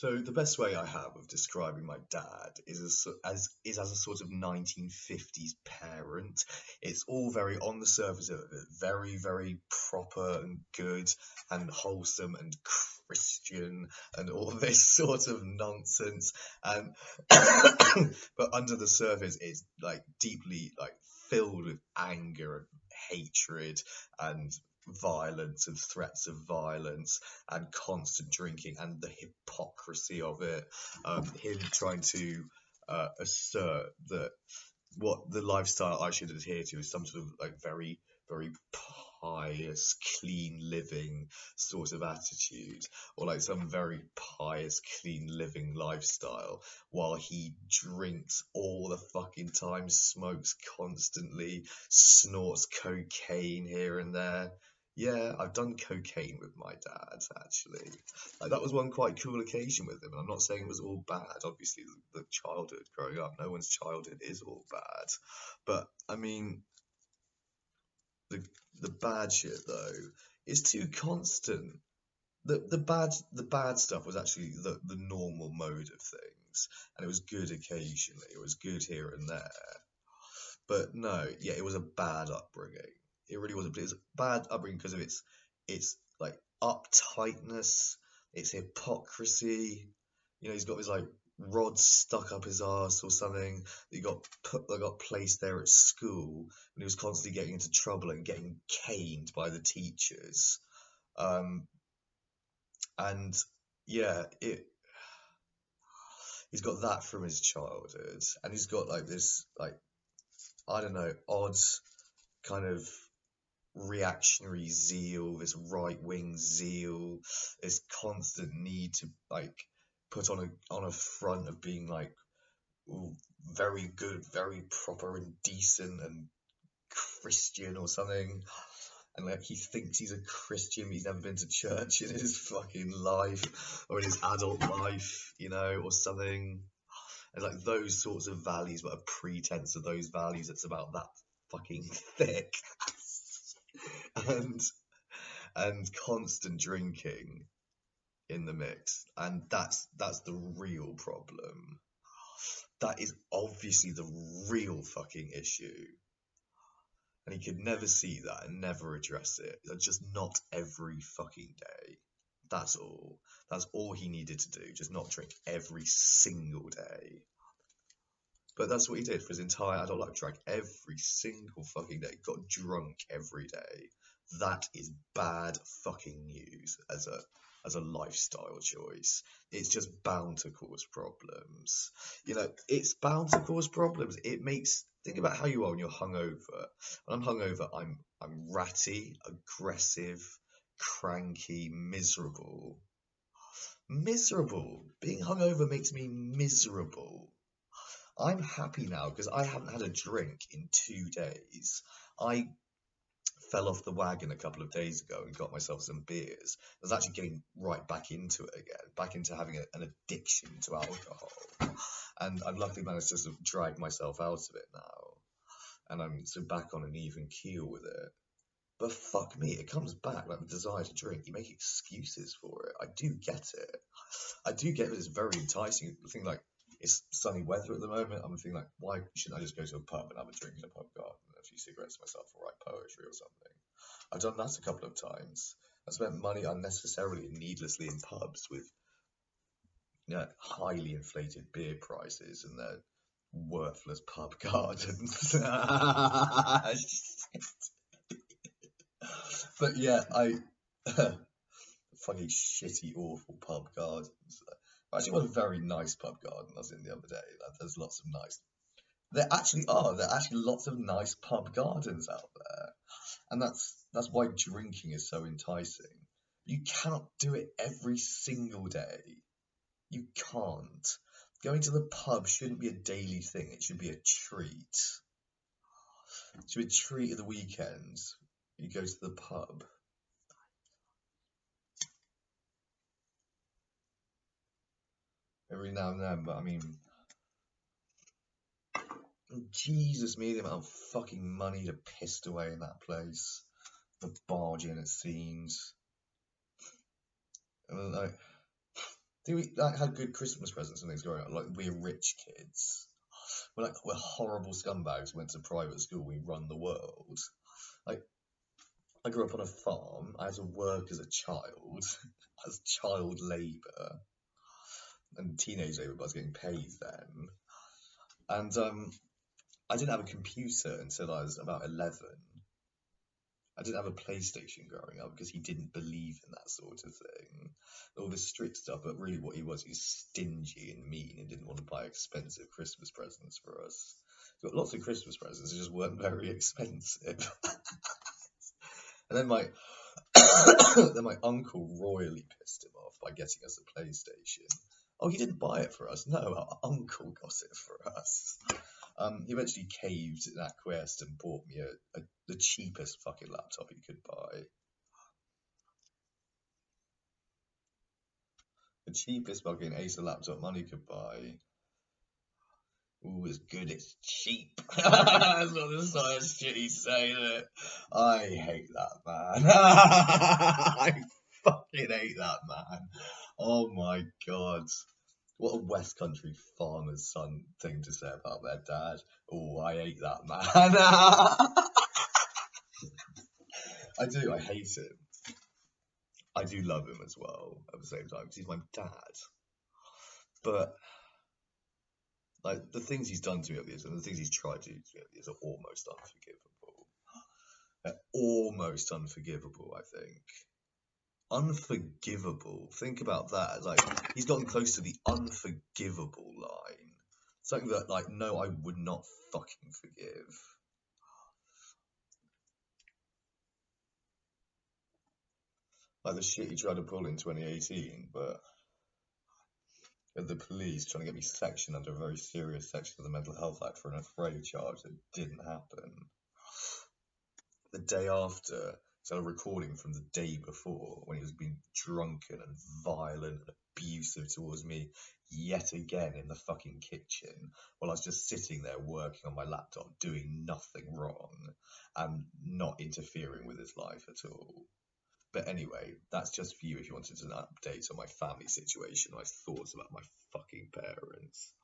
So the best way I have of describing my dad is as a sort of 1950s parent. It's all very on the surface of it, very, very proper and good and wholesome and Christian and all this sort of nonsense. And but under the surface, it's like deeply like filled with anger and hatred and violence and threats of violence and constant drinking and the hypocrisy of it. Him trying to assert that what the lifestyle I should adhere to is some sort of like very, very pious, clean living sort of attitude, or like some very pious, clean living lifestyle, while he drinks all the fucking time, smokes constantly, snorts cocaine here and there. Yeah, I've done cocaine with my dad, actually. Like, that was one quite cool occasion with him. I'm not saying it was all bad. Obviously, the childhood growing up, no one's childhood is all bad. But, I mean, the bad shit, though, is too constant. The bad stuff was actually the normal mode of things. And it was good occasionally. It was good here and there. But no, yeah, it was a bad upbringing. It really was. It was a bad upbringing because of its like uptightness, its hypocrisy. You know, he's got his like rod stuck up his arse or something. That got placed there at school, and he was constantly getting into trouble and getting caned by the teachers. Um, and yeah, he's got that from his childhood, and he's got like this like I don't know odd kind of reactionary zeal, this right wing zeal, this constant need to like put on a front of being like very good, very proper and decent and Christian or something. And like he thinks he's a Christian, but he's never been to church in his fucking life or in his adult life, you know, or something. And like those sorts of values, but a pretense of those values that's about that fucking thick. and constant drinking in the mix, and that's the real problem. That is obviously the real fucking issue, and he could never see that and never address it. Just not every fucking day. That's all he needed to do. Just not drink every single day. But that's what he did for his entire adult life. Drank every single fucking day. Got drunk every day. That is bad fucking news as a lifestyle choice. It's just bound to cause problems. You know, it's bound to cause problems. Think about how you are when you're hungover. When I'm hungover, I'm ratty, aggressive, cranky, miserable. Miserable. Being hungover makes me miserable. I'm happy now because I haven't had a drink in 2 days. I fell off the wagon a couple of days ago and got myself some beers. I was actually getting right back into it again, back into having an addiction to alcohol. And I've luckily managed to sort of drag myself out of it now. And I'm so back on an even keel with it. But fuck me, it comes back like the desire to drink. You make excuses for it. I do get it. I do get that it's very enticing. The thing like, it's sunny weather at the moment. I'm thinking like, why shouldn't I just go to a pub and have a drink in a pub garden and a few cigarettes myself and write poetry or something? I've done that a couple of times. I spent money unnecessarily and needlessly in pubs with highly inflated beer prices and their worthless pub gardens. But yeah, fucking shitty, awful pub gardens. Actually, was a very nice pub garden I was in the other day. Like, there's lots of nice. There actually are. There are actually lots of nice pub gardens out there, and that's why drinking is so enticing. You cannot do it every single day. You can't. Going to the pub shouldn't be a daily thing. It should be a treat. It should be a treat at the weekends. You go to the pub. Every now and then, but I mean, Jesus me, the amount of fucking money that pissed away in that place. The bargain it seems. And like, think we like had good Christmas presents and things growing up. Like we're rich kids. We're horrible scumbags. Went to private school. We run the world. Like I grew up on a farm. I had to work as a child, as child labour and teenage labour, but I was getting paid then. And I didn't have a computer until I was about 11. I didn't have a PlayStation growing up because he didn't believe in that sort of thing. All this strict stuff, but really what he was stingy and mean and didn't want to buy expensive Christmas presents for us. He got lots of Christmas presents, they just weren't very expensive. And then my then my uncle royally pissed him off by getting us a PlayStation. Oh, he didn't buy it for us. No, our uncle got it for us. He eventually caved and acquiesced and bought me the cheapest fucking laptop he could buy. The cheapest fucking Acer laptop money could buy. Ooh, it's good, it's cheap. That's not the sort of shit he's saying, is it? I hate that man. I fucking hate that man. Oh my god. What a West Country farmer's son thing to say about their dad. Oh, I hate that man. I do, I hate him. I do love him as well at the same time because he's my dad. But like the things he's done to me over the years and the things he's tried to do to me over the years are almost unforgivable. They're almost unforgivable, I think. Unforgivable. Think about that. Like he's gotten close to the unforgivable line. Something that like no, I would not fucking forgive. Like the shit he tried to pull in 2018, but the police trying to get me sectioned under a very serious section of the Mental Health Act for an affray charge that didn't happen. The day after, so a recording from the day before when he was being drunken and violent and abusive towards me yet again in the fucking kitchen while I was just sitting there working on my laptop doing nothing wrong and not interfering with his life at all. But anyway, that's just for you if you wanted an update on my family situation, my thoughts about my fucking parents.